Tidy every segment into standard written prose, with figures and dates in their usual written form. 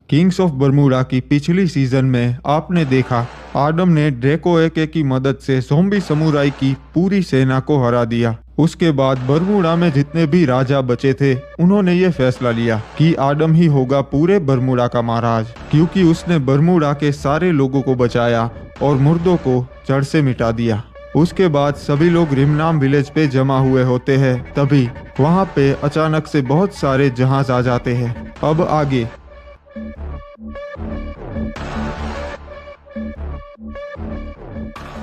Kings of Bermuda की पिछली season में आपने देखा आडम ने ड्रेको एके की मदद से ज़ॉम्बी समुराई की पूरी सेना को हरा दिया। उसके बाद बर्मुडा में जितने भी राजा बचे थे उन्होंने ये फैसला लिया कि आडम ही होगा पूरे बर्मुडा का महाराज, क्योंकि उसने बर्मुडा के सारे लोगों को बचाया और मुर्दों को जड़ से मिटा दिया। उसके बाद सभी लोग रिमनाम विलेज पे जमा हुए होते हैं, तभी वहाँ पे अचानक से बहुत सारे जहाज आ जाते हैं। अब आगे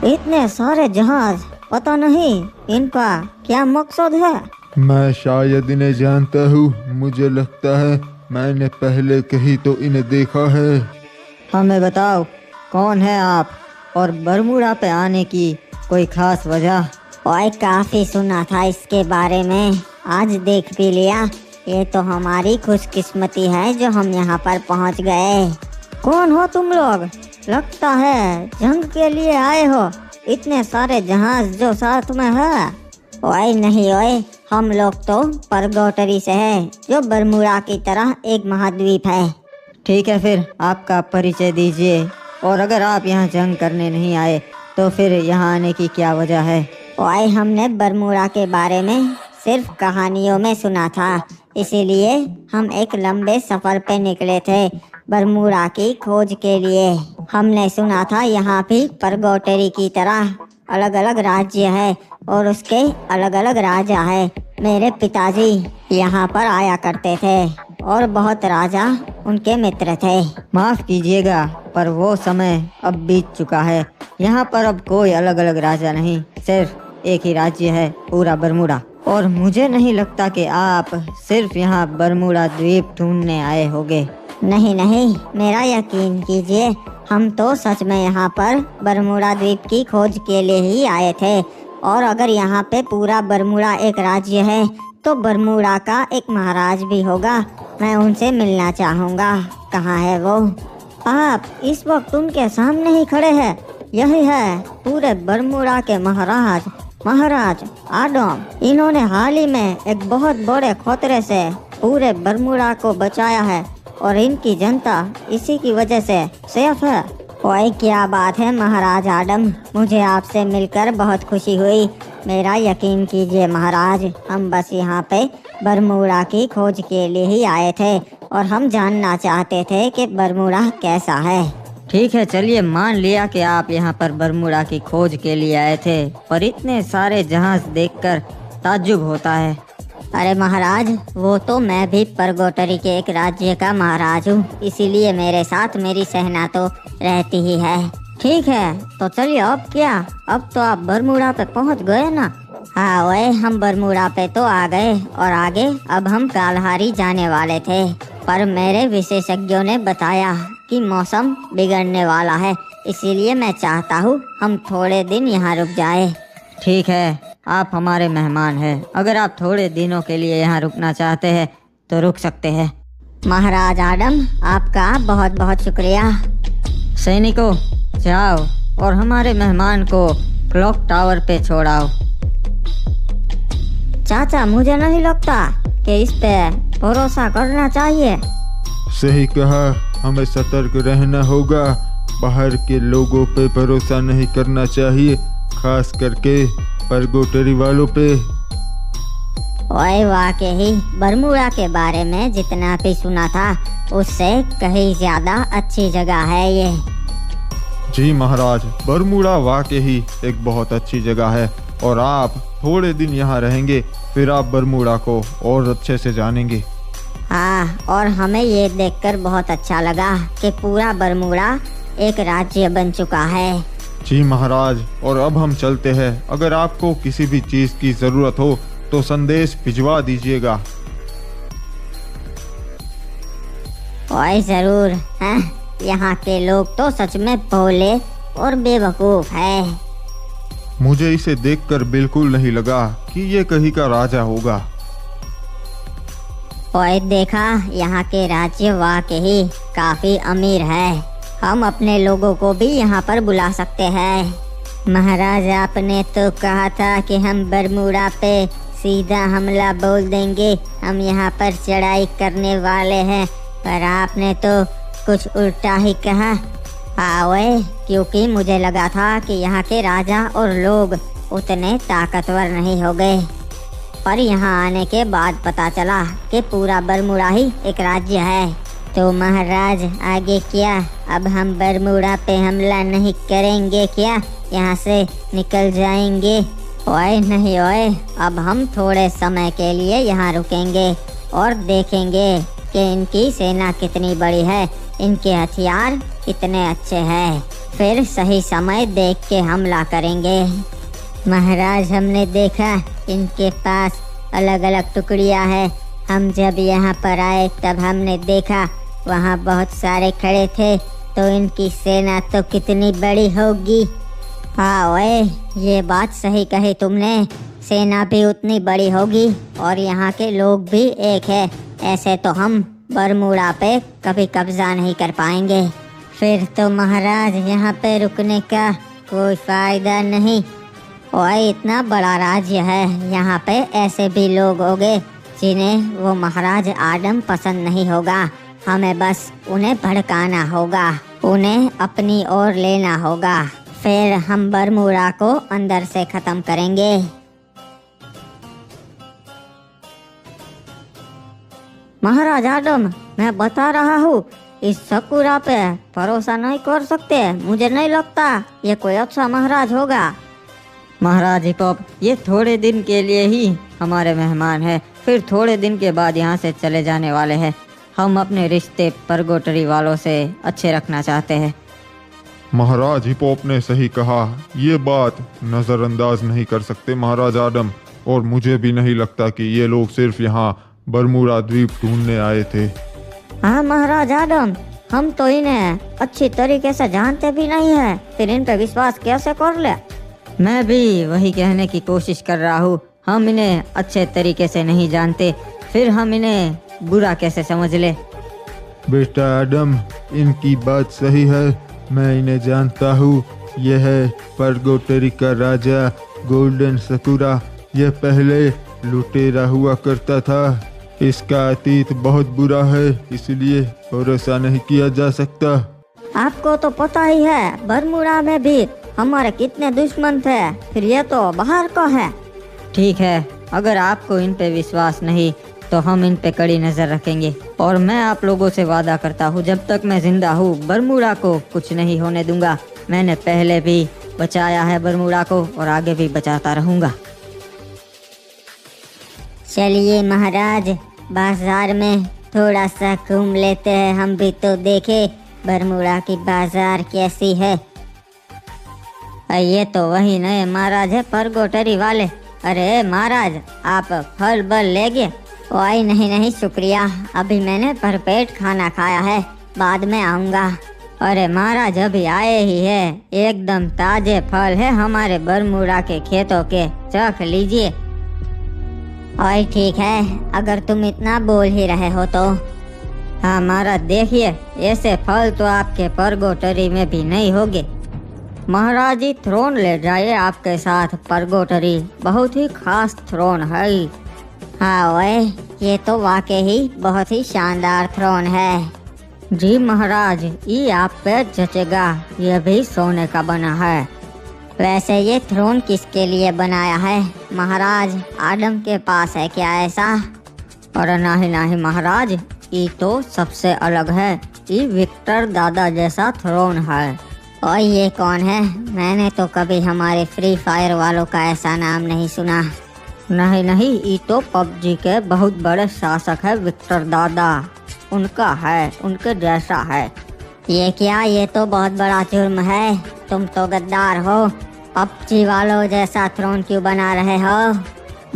इतने सारे जहाज, पता नहीं इनका क्या मकसद है। मैं शायद इन्हें जानता हूँ, मुझे लगता है मैंने पहले कहीं तो इन्हें देखा है। हमें बताओ कौन है आप और बर्मुडा पे आने की कोई खास वजह। ओए काफी सुना था इसके बारे में, आज देख भी लिया। ये तो हमारी खुशकिस्मती है जो हम यहाँ पर पहुँच गए। कौन हो तुम लोग? लगता है जंग के लिए आए हो। इतने सारे जहाज जो साथ में है। ओए नहीं ओए, हम लोग तो परगोटरी से है, जो बर्मुडा की तरह एक महाद्वीप है। ठीक है, फिर आपका परिचय दीजिए, और अगर आप यहाँ जंग करने नहीं आए तो फिर यहाँ आने की क्या वजह है? ओए हमने बर्मुडा के बारे में सिर्फ कहानियों में सुना था, इसीलिए हम एक लंबे सफर पे निकले थे बर्मुडा की खोज के लिए। हमने सुना था यहाँ भी परगोटरी की तरह अलग अलग राज्य है और उसके अलग अलग राजा है। मेरे पिताजी यहाँ पर आया करते थे और बहुत राजा उनके मित्र थे। माफ कीजिएगा, पर वो समय अब बीत चुका है। यहाँ पर अब कोई अलग अलग राजा नहीं, सिर्फ एक ही राज्य है, पूरा बर्मुडा। और मुझे नहीं लगता कि आप सिर्फ यहाँ बर्मुडा द्वीप ढूंढने आए होगे। नहीं नहीं, मेरा यकीन कीजिए, हम तो सच में यहाँ पर बर्मुडा द्वीप की खोज के लिए ही आए थे। और अगर यहाँ पे पूरा बर्मुडा एक राज्य है तो बर्मुडा का एक महाराज भी होगा। मैं उनसे मिलना चाहूँगा। कहाँ है वो? आप इस वक्त उनके सामने ही खड़े हैं। यही है पूरे बर्मुडा के महाराज आडम। इन्होंने हाल ही में एक बहुत बड़े खतरे से पूरे बर्मुडा को बचाया है और इनकी जनता इसी की वजह से सेफ है। ओए क्या बात है महाराज आडम, मुझे आपसे मिलकर बहुत खुशी हुई। मेरा यकीन कीजिए महाराज, हम बस यहाँ पे बर्मुडा की खोज के लिए ही आए थे और हम जानना चाहते थे कि बर्मुडा कैसा है। ठीक है, चलिए मान लिया कि आप यहाँ पर बर्मुडा की खोज के लिए आए थे, पर इतने सारे जहाज देखकर ताज्जुब होता है। अरे महाराज, वो तो मैं भी परगोटरी के एक राज्य का महाराज हूँ, इसीलिए मेरे साथ मेरी सेना तो रहती ही है। ठीक है, तो चलिए अब क्या, अब तो आप बर्मुडा पे पहुँच गए ना। हाँ ओए, हम बर्मुडा पे तो आ गए और आगे अब हम कालहारी जाने वाले थे, पर मेरे विशेषज्ञों ने बताया कि मौसम बिगड़ने वाला है, इसीलिए मैं चाहता हूँ हम थोड़े दिन यहाँ रुक जाए। ठीक है, आप हमारे मेहमान हैं, अगर आप थोड़े दिनों के लिए यहाँ रुकना चाहते हैं तो रुक सकते हैं। महाराज आडम, आपका बहुत बहुत शुक्रिया। सैनिकों, जाओ और हमारे मेहमान को क्लॉक टावर पे छोड़ाओ। चाचा, मुझे नहीं लगता कि इस पे भरोसा करना चाहिए। सही कहा, हमें सतर्क रहना होगा। बाहर के लोगों पे भरोसा नहीं करना चाहिए, खास करके परगोटरी वालों पे। ओए वाकई बर्मुडा के बारे में जितना भी सुना था उससे कहीं ज्यादा अच्छी जगह है ये। जी महाराज, बर्मुडा वाकई एक बहुत अच्छी जगह है और आप थोड़े दिन यहाँ रहेंगे, फिर आप बर्मुडा को और अच्छे से जानेंगे। हाँ, और हमें ये देखकर बहुत अच्छा लगा कि पूरा बर्मुडा एक राज्य बन चुका है। जी महाराज, और अब हम चलते हैं। अगर आपको किसी भी चीज की जरूरत हो तो संदेश भिजवा दीजिएगा। ओए जरूर। हैं, यहाँ के लोग तो सच में भोले और बेवकूफ है। मुझे इसे देखकर बिल्कुल नहीं लगा कि ये कहीं का राजा होगा। ओए देखा, यहाँ के राज्य वाकई काफी अमीर है। हम अपने लोगों को भी यहाँ पर बुला सकते हैं। महाराज, आपने तो कहा था कि हम बर्मुडा पे सीधा हमला बोल देंगे, हम यहाँ पर चढ़ाई करने वाले हैं, पर आपने तो कुछ उल्टा ही कहा। हाँ ओए, क्योंकि मुझे लगा था कि यहाँ के राजा और लोग उतने ताकतवर नहीं हो गए, पर यहाँ आने के बाद पता चला कि पूरा बरमूडा ही एक राज्य है। तो महाराज आगे क्या? अब हम बरमूडा पे हमला नहीं करेंगे क्या? यहाँ से निकल जाएंगे? ओए नहीं ओए, अब हम थोड़े समय के लिए यहाँ रुकेंगे और देखेंगे कि इनकी सेना कितनी बड़ी है, इनके हथियार कितने अच्छे हैं। फिर सही समय देख के हमला करेंगे। महाराज हमने देखा इनके पास अलग अलग टुकड़ियाँ हैं। हम जब यहाँ पर आए तब हमने देखा वहाँ बहुत सारे खड़े थे, तो इनकी सेना तो कितनी बड़ी होगी। हाँ ओए, ये बात सही कही तुमने, सेना भी उतनी बड़ी होगी और यहाँ के लोग भी एक है। ऐसे तो हम बरमूडा पे कभी कब्जा नहीं कर पाएंगे। फिर तो महाराज यहाँ पे रुकने का कोई फायदा नहीं। ओए इतना बड़ा राज्य है, यहाँ पे ऐसे भी लोग होंगे जिन्हें वो महाराज आडम पसंद नहीं होगा। हमें बस उन्हें भड़काना होगा, उन्हें अपनी ओर लेना होगा, फिर हम बरमूडा को अंदर से खत्म करेंगे। महाराज आडम, मैं बता रहा हूँ, इस सकुरा पे भरोसा नहीं कर सकते। मुझे नहीं लगता ये कोई अच्छा महाराज होगा। महाराज हिपोप, ये थोड़े दिन के लिए ही हमारे मेहमान है, फिर थोड़े दिन के बाद यहाँ से चले जाने वाले हैं। हम अपने रिश्ते परगोटरी वालों से अच्छे रखना चाहते हैं। महाराज हिपोप ने सही कहा, ये बात नज़रअंदाज नहीं कर सकते महाराज आडम। और मुझे भी नहीं लगता कि ये लोग सिर्फ यहाँ बरमूडा द्वीप ढूंढने आए थे। हाँ महाराज आडम, हम तो इन्हें अच्छी तरीके से जानते भी नहीं है, फिर इन पे विश्वास कैसे कर ले? मैं भी वही कहने की कोशिश कर रहा हूँ। हम इन्हें अच्छे तरीके से नहीं जानते, फिर हम इन्हें बुरा कैसे समझ ले? बेटा आडम, इनकी बात सही है, मैं इन्हें जानता हूँ। यह है परगोटरी का राजा गोल्डन सकुरा। यह पहले लुटेरा हुआ करता था। इसका अतीत बहुत बुरा है, इसलिए भरोसा नहीं किया जा सकता। आपको तो पता ही है बरमूडा में भी हमारे कितने दुश्मन थे, फिर ये तो बाहर का है। ठीक है, अगर आपको इन पे विश्वास नहीं तो हम इन पे कड़ी नजर रखेंगे, और मैं आप लोगों से वादा करता हूँ जब तक मैं जिंदा हूँ बरमूडा को कुछ नहीं होने दूंगा। मैंने पहले भी बचाया है बरमूडा को और आगे भी बचाता रहूंगा। चलिए महाराज, बाजार में थोड़ा सा घूम लेते हैं, हम भी तो देखे बरमूडा की बाजार कैसी है। ये तो वही नए महाराज है परगोटरी वाले। अरे महाराज, आप फल बल ले गए? ओए नहीं नहीं, शुक्रिया, अभी मैंने भरपेट खाना खाया है, बाद में आऊँगा। अरे महाराज, अभी आए ही है, एकदम ताजे फल है हमारे बरमूडा के खेतों के, चख लीजिए। ओए ठीक है, अगर तुम इतना बोल ही रहे हो तो। हाँ महाराज, देखिए ऐसे फल तो आपके परगोटरी में भी नहीं होंगे। महाराज जी, थ्रोन ले जाइए आपके साथ, परगोटरी बहुत ही खास थ्रोन है। हाँ ओए, ये तो वाकई ही बहुत ही शानदार थ्रोन है। जी महाराज, ये आप पे जचेगा, ये भी सोने का बना है। वैसे ये थ्रोन किसके लिए बनाया है? महाराज आडम के पास है क्या ऐसा? और नहीं महाराज, ये तो सबसे अलग है, ये विक्टर दादा जैसा थ्रोन है। और ये कौन है? मैंने तो कभी हमारे फ्री फायर वालों का ऐसा नाम नहीं सुना। नहीं, ये तो पबजी के बहुत बड़े शासक है विक्टर दादा, उनका है, उनके जैसा है। ये क्या? ये तो बहुत बड़ा जुर्म है, तुम तो गद्दार हो। पबजी वालों जैसा थ्रोन क्यों बना रहे हो?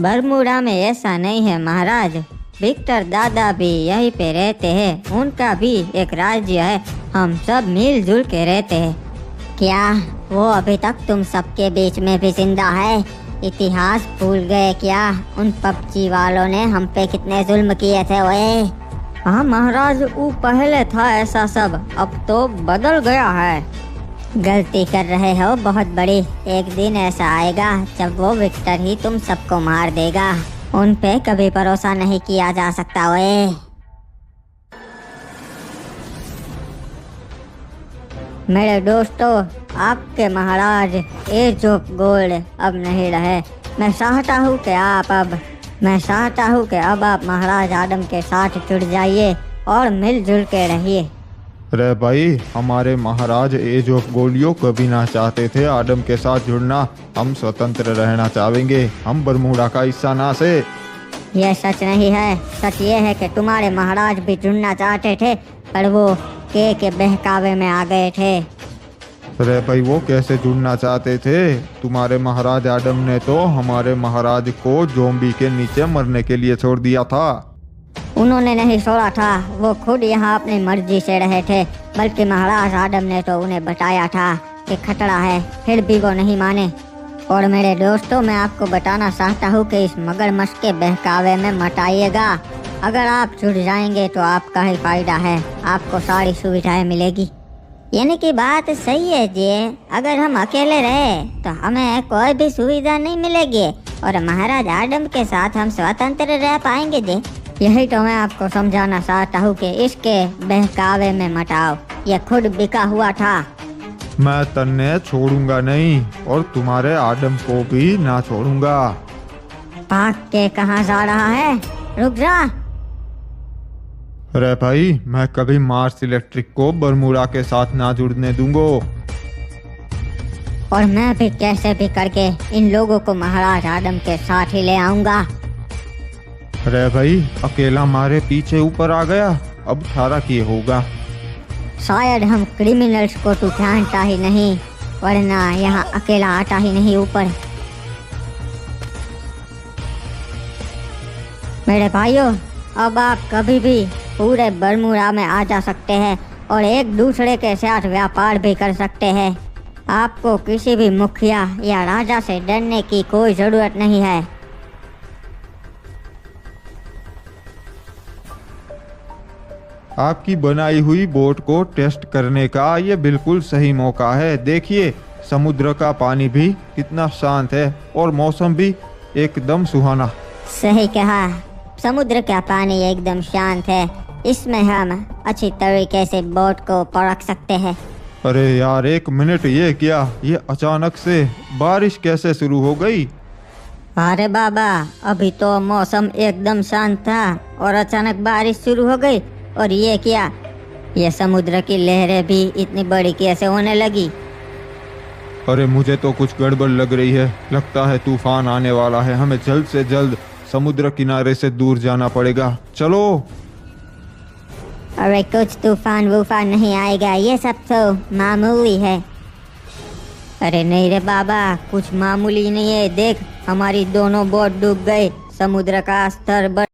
बरमूडा में ऐसा नहीं है महाराज, विक्टर दादा भी यहीं पे रहते हैं, उनका भी एक राज्य है, हम सब मिलजुल के रहते हैं। क्या वो अभी तक तुम सबके बीच में भी जिंदा है? इतिहास भूल गए क्या? उन पबजी वालों ने हम पे कितने जुल्म किए थे ओए। हाँ महाराज, वो पहले था ऐसा सब, अब तो बदल गया है। गलती कर रहे हो बहुत बड़ी, एक दिन ऐसा आएगा जब वो विक्टर ही तुम सबको मार देगा। उन पे कभी भरोसा नहीं किया जा सकता ओए। मेरे दोस्तों, आपके महाराज एजोफ गोल्ड अब नहीं रहे। मैं चाहता हूँ कि अब आप महाराज आदम के साथ जुड़ जाइए और मिलजुल के रहिए। अरे भाई, हमारे महाराज एज ऑफ गोलियो कभी ना चाहते थे आदम के साथ जुड़ना। हम स्वतंत्र रहना चाहेंगे, हम बरमूडा का हिस्सा ना से। यह सच नहीं है। सच ये है कि तुम्हारे महाराज भी जुड़ना चाहते थे, पर वो के बहकावे में आ गए थे। अरे भाई, वो कैसे जुड़ना चाहते थे? तुम्हारे महाराज आदम ने तो हमारे महाराज को ज़ॉम्बी के नीचे मरने के लिए छोड़ दिया था। उन्होंने नहीं छोड़ा था, वो खुद यहाँ अपनी मर्जी से रहे थे। बल्कि महाराज आदम ने तो उन्हें बताया था कि खतरा है, फिर भी वो नहीं माने। और मेरे दोस्तों, मैं आपको बताना चाहता हूँ कि इस मगरमच्छ के बहकावे में मत आइएगा। अगर आप जुड़ जाएंगे तो आपका ही फायदा है, आपको सारी सुविधाएं मिलेगी। यानी कि बात सही है जी। अगर हम अकेले रहे तो हमें कोई भी सुविधा नहीं मिलेगी और महाराज आदम के साथ हम स्वतंत्र रह पाएंगे जी। यही तो मैं आपको समझाना चाहता हूँ कि इसके बहकावे में मत आओ। यह खुद बिका हुआ था। मैं तन्ने छोड़ूंगा नहीं और तुम्हारे आदम को भी ना छोड़ूंगा। भाग के कहाँ जा रहा है? रुक जा। अरे भाई, मैं कभी मार्स इलेक्ट्रिक को बरमूडा के साथ ना जुड़ने दूंगा। और मैं भी कैसे भी करके इन लोगों को महाराज आदम के साथ ही ले आऊंगा। अरे भाई, अकेला हमारे पीछे ऊपर आ गया, अब थारा किए होगा। शायद हम क्रिमिनल्स को तू जानता ही नहीं, वरना यहाँ अकेला आता ही नहीं ऊपर। मेरे भाइयों, अब आप कभी भी पूरे बरमूडा में आ जा सकते हैं और एक दूसरे के साथ व्यापार भी कर सकते हैं। आपको किसी भी मुखिया या राजा से डरने की कोई ज़रूरत नहीं है। आपकी बनाई हुई बोट को टेस्ट करने का ये बिल्कुल सही मौका है। देखिए, समुद्र का पानी भी कितना शांत है और मौसम भी एकदम सुहाना। सही कहा, समुद्र का पानी एकदम शांत है। इसमें हम अच्छी तरीके से बोट को परख सकते हैं। अरे यार, एक मिनट, ये क्या? ये अचानक से बारिश कैसे शुरू हो गई? अरे बाबा, अभी तो मौसम एकदम शांत था और अचानक बारिश शुरू हो गई। और ये क्या? ये समुद्र की लहरें भी इतनी बड़ी कैसे होने लगी? अरे मुझे तो कुछ गड़बड़ लग रही है। लगता है तूफान आने वाला है। हमें जल्द से जल्द समुद्र किनारे से दूर जाना पड़ेगा। चलो। अरे कुछ तूफान वूफान नहीं आएगा, ये सब तो मामूली है। अरे नहीं रे बाबा, कुछ मामूली नहीं है। देख, हमारी दोनों बोट डूब गई, समुद्र का स्तर बढ़